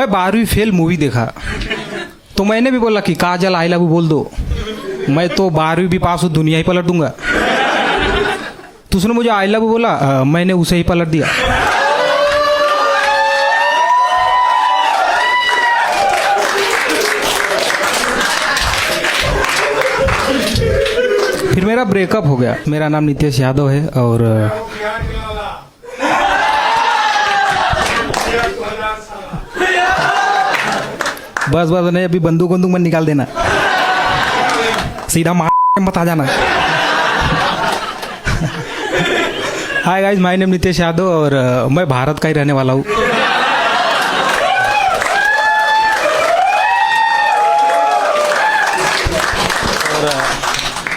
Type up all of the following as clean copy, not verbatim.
मैं 12वीं fail movie देखा तो मैंने भी बोला कि काजल आई लव यू बोल दो, मैं तो 12वीं भी पास हूँ, दुनिया ही पलट दूंगा। तो उसने मुझे आई लव यू बोला, मैंने उसे ही पलट दिया। फिर मेरा ब्रेकअप हो गया। मेरा नाम नितेश यादव है और बस नहीं, अभी बंदूक मत निकाल देना, सीधा मार मत आ जाना। Hi guys, my name Nitesh Yadav और मैं भारत का ही रहने वाला हूँ।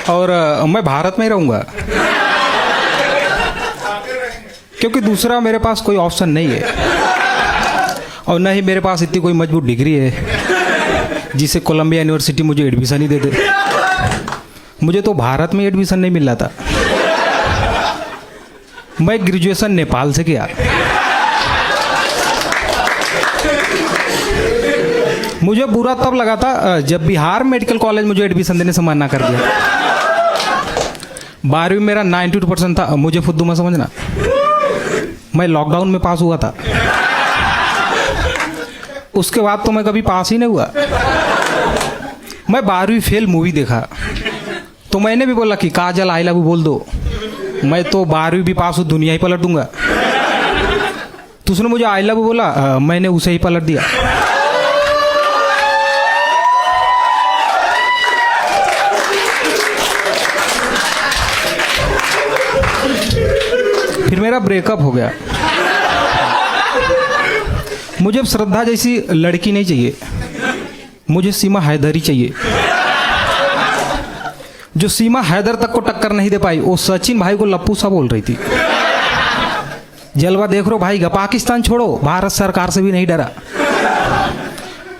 और मैं भारत में ही रहूँगा क्योंकि दूसरा मेरे पास कोई ऑप्शन नहीं है और न ही मेरे पास इतनी कोई मजबूत डिग्री है जिससे कोलंबिया यूनिवर्सिटी मुझे एडमिशन ही दे दे। मुझे तो भारत में एडमिशन नहीं मिल रहा था। मैं ग्रेजुएशन नेपाल से किया। मुझे बुरा तब लगा था जब बिहार मेडिकल कॉलेज मुझे एडमिशन देने से मना कर दिया। 12वीं मेरा 92% था। मुझे फुद्दू में समझना, मैं लॉकडाउन में पास हुआ था। उसके बाद तो मैं कभी पास ही नहीं हुआ। मैं 12वीं फेल मूवी देखा तो मैंने भी बोला कि काजल आई लव यू बोल दो, मैं तो 12वीं भी पास हूँ, दुनिया ही पलट दूंगा। तो उसने मुझे आई लव यू बोला, मैंने उसे ही पलट दिया। फिर मेरा ब्रेकअप हो गया। मुझे अब श्रद्धा जैसी लड़की नहीं चाहिए, मुझे सीमा हैदर ही चाहिए। जो सीमा हैदर तक को टक्कर नहीं दे पाई, वो सचिन भाई को लप्पू सा बोल रही थी। जलवा देख रो भाई का, पाकिस्तान छोड़ो, भारत सरकार से भी नहीं डरा।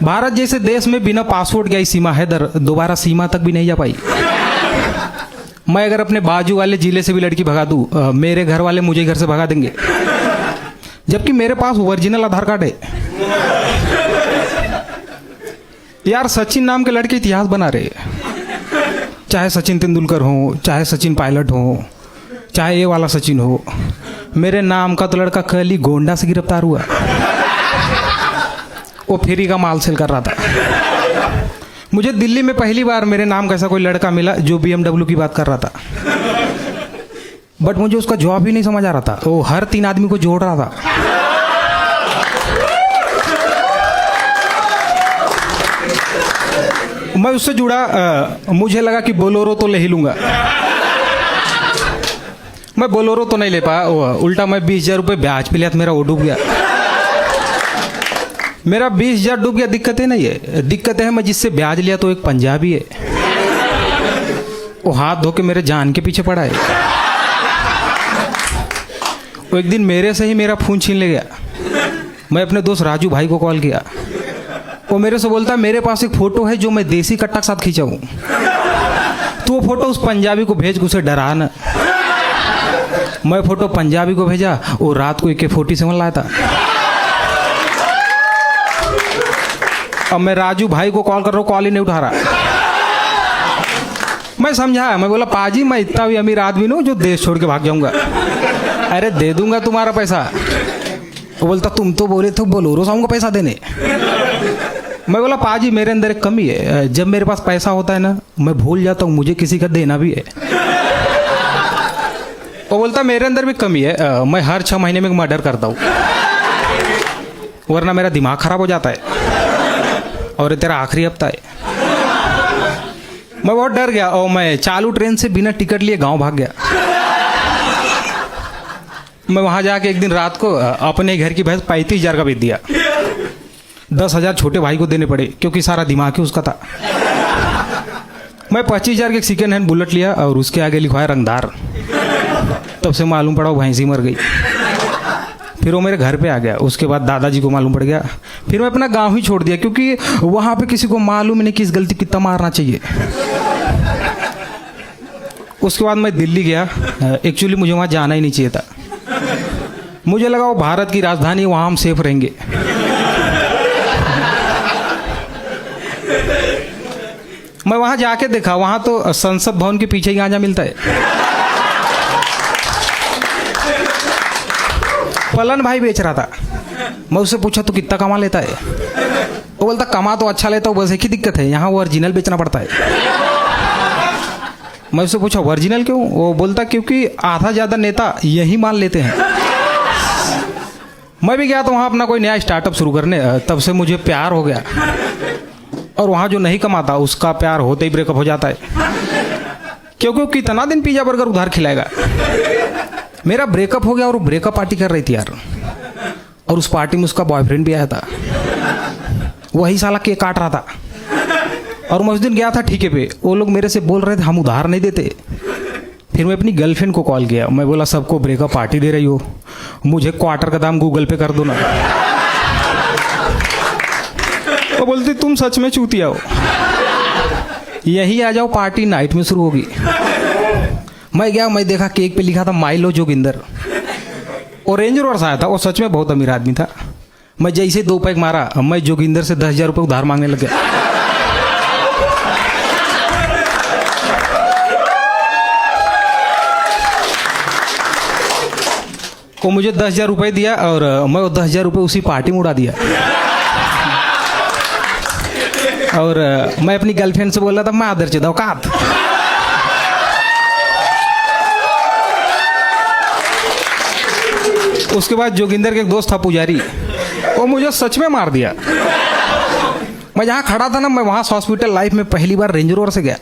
भारत जैसे देश में बिना पासपोर्ट गई सीमा हैदर दोबारा सीमा तक भी नहीं जा पाई। मैं अगर अपने बाजू वाले जिले से भी लड़की भगा दूं, मेरे घर वाले मुझे घर से भगा देंगे, जबकि मेरे पास ओरिजिनल आधार कार्ड है। यार सचिन नाम के लड़के इतिहास बना रहे, चाहे सचिन तेंदुलकर हो, चाहे सचिन पायलट हो, चाहे ये वाला सचिन हो। मेरे नाम का तो लड़का कल ही गोंडा से गिरफ्तार हुआ, वो फ्री का माल सेल कर रहा था। मुझे दिल्ली में पहली बार मेरे नाम का ऐसा कोई लड़का मिला जो BMW की बात कर रहा था, बट मुझे उसका जवाब ही नहीं समझ आ रहा था। वो हर 3 आदमी को जोड़ रहा था। मैं उससे जुड़ा, मुझे लगा कि बोलोरो तो ले ही लूंगा। मैं बोलोरो तो नहीं ले पाया, उल्टा मैं 20,000 रुपये ब्याज पे लिया तो मेरा वो डूब गया। मेरा 20,000 डूब गया। दिक्कतें नहीं है, दिक्कतें है मैं जिससे ब्याज लिया तो एक पंजाबी है, वो हाथ धो के मेरे जान के पीछे पड़ा है। वो एक दिन मेरे से ही मेरा फोन छीन ले गया। मैं अपने दोस्त राजू भाई को कॉल किया, वो मेरे से बोलता है मेरे पास एक फोटो है जो मैं देसी कट्टा के साथ खींचा हूँ, तो वो फोटो उस पंजाबी को भेज, उसे डरा न। मैं फोटो पंजाबी को भेजा, वो रात को AK-47 लाया था। अब मैं राजू भाई को कॉल कर रहा हूँ, कॉल ही नहीं उठा रहा। मैं समझाया, मैं बोला पाजी मैं इतना भी अमीर आदमी नहीं हूँ जो देश छोड़ के भाग जाऊंगा। अरे दे दूंगा तुम्हारा पैसा। वो बोलता तुम तो बोले थे बोलोरो साहब को पैसा देने। मैं बोला पाजी मेरे अंदर एक कमी है, जब मेरे पास पैसा होता है ना मैं भूल जाता हूँ मुझे किसी का देना भी है। वो बोलता मेरे अंदर भी कमी है, मैं हर 6 महीने में मर्डर करता हूँ, वरना मेरा दिमाग खराब हो जाता है और ये तेरा आखिरी हफ्ता है। मैं बहुत डर गया और मैं चालू ट्रेन से बिना टिकट लिए गांव भाग गया। मैं वहां जाके एक दिन रात को अपने घर की भैंस 35,000 का बेच दिया। 10,000 छोटे भाई को देने पड़े क्योंकि सारा दिमाग ही उसका था। मैं 25,000 के एक सेकेंड हैंड बुलेट लिया और उसके आगे लिखवाया रंगदार। तब से मालूम पड़ा वो भैंसी मर गई। फिर वो मेरे घर पे आ गया। उसके बाद दादाजी को मालूम पड़ गया। फिर मैं अपना गांव ही छोड़ दिया क्योंकि वहां पे किसी को मालूम नहीं किस गलती कितना मारना चाहिए। उसके बाद मैं दिल्ली गया। एक्चुअली मुझे वहाँ जाना ही नहीं चाहिए था। मुझे लगा वो भारत की राजधानी, वहाँ हम सेफ रहेंगे। मैं वहाँ जाके देखा, वहाँ तो संसद भवन के पीछे ही गांजा मिलता है। पलन भाई बेच रहा था। मैं उससे पूछा तो कितना कमा लेता है? वो बोलता कमा तो अच्छा लेता हूँ, बस एक ही दिक्कत है, यहाँ वो ओरिजिनल बेचना पड़ता है। मैं उससे पूछा ओरिजिनल क्यों? वो बोलता क्योंकि आधा ज़्यादा नेता यही मान लेते हैं। मैं भी गया तो वहाँ अपना कोई नया स्टार्टअप शुरू करने, तब से मुझे प्यार हो गया। और वहाँ जो नहीं कमाता उसका प्यार होते ही ब्रेकअप हो जाता है, क्योंकि वो कितना दिन पिज़्ज़ा बर्गर उधार खिलाएगा। मेरा ब्रेकअप हो गया और वो ब्रेकअप पार्टी कर रही थी यार, और उस पार्टी में उसका बॉयफ्रेंड भी आया था। वही साला केक काट रहा था। और मैं उस दिन गया था ठेके पे, वो लोग मेरे से बोल रहे थे हम उधार नहीं देते। फिर मैं अपनी गर्लफ्रेंड को कॉल किया, मैं बोला सबको ब्रेकअप पार्टी दे रही हो, मुझे क्वार्टर का दाम गूगल पे कर दो ना। वो बोलती तुम सच में चूतिया हो, यही आ जाओ पार्टी नाइट में शुरू होगी। मैं गया, मैं देखा केक पे लिखा था माइलो जोगिंदर, और रेंज रोवर से आया था। वो सच में बहुत अमीर आदमी था। मैं जैसे 2 पैक मारा, मैं जोगिंदर से 10,000 रुपये उधार मांगने लग गया। वो मुझे 10,000 रुपये दिया और मैं वो 10,000 रुपये उसी पार्टी में उड़ा दिया। और मैं अपनी गर्लफ्रेंड से बोल रहा था मैं आदर चेदा औकात। उसके बाद जोगिंदर के एक दोस्त था पुजारी, वो मुझे सच में मार दिया। मैं जहाँ खड़ा था ना, मैं वहाँ हॉस्पिटल लाइफ में पहली बार रेंज रोवर से गया।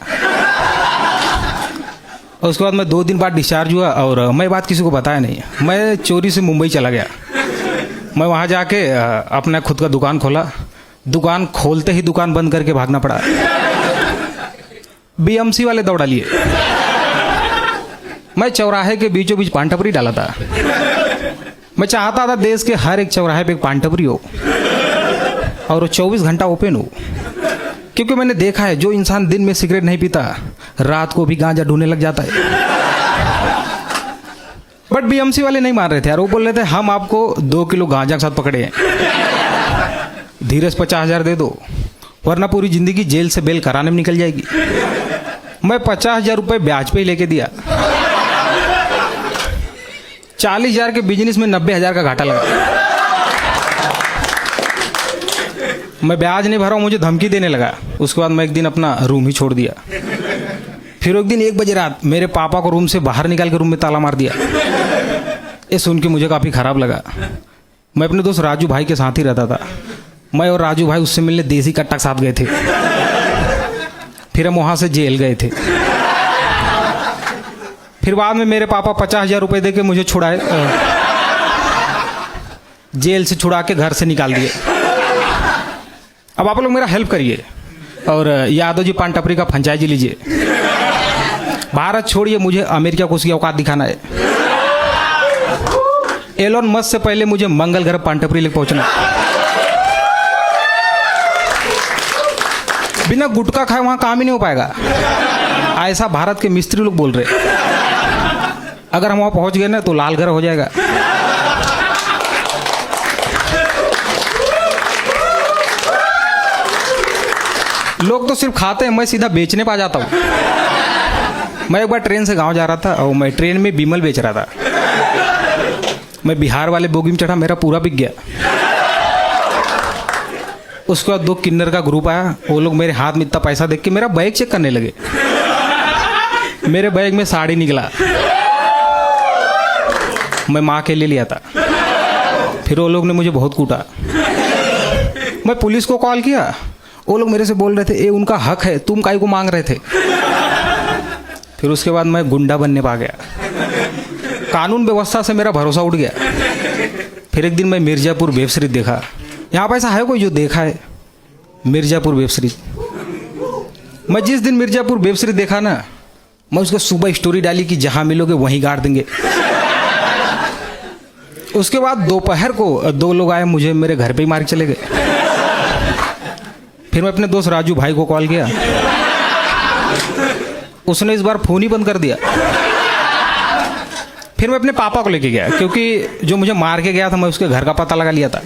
और उसके बाद मैं 2 दिन बाद डिस्चार्ज हुआ, और मैं बात किसी को बताया नहीं। मैं चोरी से मुंबई चला गया। मैं वहाँ जाके अपना खुद का दुकान खोला। दुकान खोलते ही दुकान बंद करके भागना पड़ा। बीएमसी वाले दौड़ा लिए। मैं चौराहे के बीचों बीच पान टपरी डाला था। मैं चाहता था देश के हर एक चौराहे पे एक पान टपरी हो और वो 24 घंटा ओपन हो, क्योंकि मैंने देखा है जो इंसान दिन में सिगरेट नहीं पीता रात को भी गांजा ढूंढने लग जाता है। बट बीएमसी वाले नहीं मान रहे थे यार। वो बोल रहे थे हम आपको 2 किलो गांजा के साथ पकड़े हैं, धीरे से 50,000 दे दो, वरना पूरी जिंदगी जेल से बेल कराने में निकल जाएगी। मैं 50,000 रुपये ब्याज पे ही लेके दिया। 40,000 के बिजनेस में 90,000 का घाटा लगा। मैं ब्याज नहीं भरा, मुझे धमकी देने लगा। उसके बाद मैं एक दिन अपना रूम ही छोड़ दिया। फिर एक दिन 1 बजे रात मेरे पापा को रूम से बाहर निकाल के रूम में ताला मार दिया। ये सुन के मुझे काफ़ी ख़राब लगा। मैं अपने दोस्त राजू भाई के साथ ही रहता था। मैं और राजू भाई उससे मिलने देसी कट्टा के साथ गए थे। फिर हम वहाँ से जेल गए थे। फिर बाद में मेरे पापा 50,000 रुपये दे के मुझे छुड़ाए, जेल से छुड़ा के घर से निकाल दिए। अब आप लोग मेरा हेल्प करिए और यादव जी पान टपरी का फ्रेंचाइजी लीजिए। भारत छोड़िए, मुझे अमेरिका को उसकी औकात दिखाना है। एलोन मस्क से पहले मुझे मंगल ग्रह पान टपरी लेकर पहुंचना। बिना गुटखा खाए वहां काम ही नहीं हो पाएगा, ऐसा भारत के मिस्त्री लोग बोल रहे। अगर हम वहां पहुंच गए ना तो लाल ग्रह हो जाएगा। लोग तो सिर्फ खाते हैं, मैं सीधा बेचने पा जाता हूँ। मैं एक बार ट्रेन से गांव जा रहा था और मैं ट्रेन में बीमल बेच रहा था। मैं बिहार वाले बोगी में चढ़ा, मेरा पूरा बिक गया। उसके बाद 2 किन्नर का ग्रुप आया। वो लोग मेरे हाथ में इतना पैसा देख के मेरा बैग चेक करने लगे। मेरे बैग में साड़ी निकला, मैं माँ के लिए लिया था। फिर वो लोग ने मुझे बहुत कूटा। मैं पुलिस को कॉल किया, वो लोग मेरे से बोल रहे थे ये उनका हक है, तुम काहे को मांग रहे थे। फिर उसके बाद मैं गुंडा बनने पा गया। कानून व्यवस्था से मेरा भरोसा उठ गया। फिर एक दिन मैं मिर्ज़ापुर वेब सीरीज देखा। यहाँ पर ऐसा है कोई जो देखा है मिर्ज़ापुर वेब सीरीज? मैं जिस दिन मिर्ज़ापुर वेब सीरीज देखा ना, मैं उसको सुबह स्टोरी डाली कि जहाँ मिलोगे वहीं गाड़ देंगे। उसके बाद दोपहर को 2 लोग आए, मुझे मेरे घर पे ही मार के चले गए। फिर मैं अपने दोस्त राजू भाई को कॉल किया, उसने इस बार फ़ोन ही बंद कर दिया। फिर मैं अपने पापा को लेके गया, क्योंकि जो मुझे मार के गया था मैं उसके घर का पता लगा लिया था।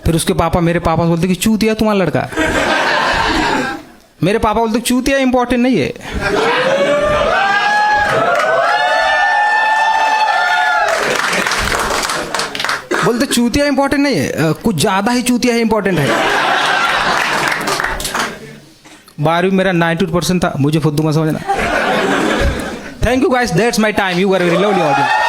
फिर उसके पापा मेरे पापा बोलते कि चूतिया तुम्हारा लड़का। मेरे पापा बोलते चूतिया इंपॉर्टेंट नहीं है। बोलते चूतिया इंपॉर्टेंट नहीं है, कुछ ज्यादा ही चूतिया ही इंपॉर्टेंट है। 12वीं मेरा 92% था, मुझे फुद्दू मत समझना। Thank you guys, that's my time, you are very lovely audience.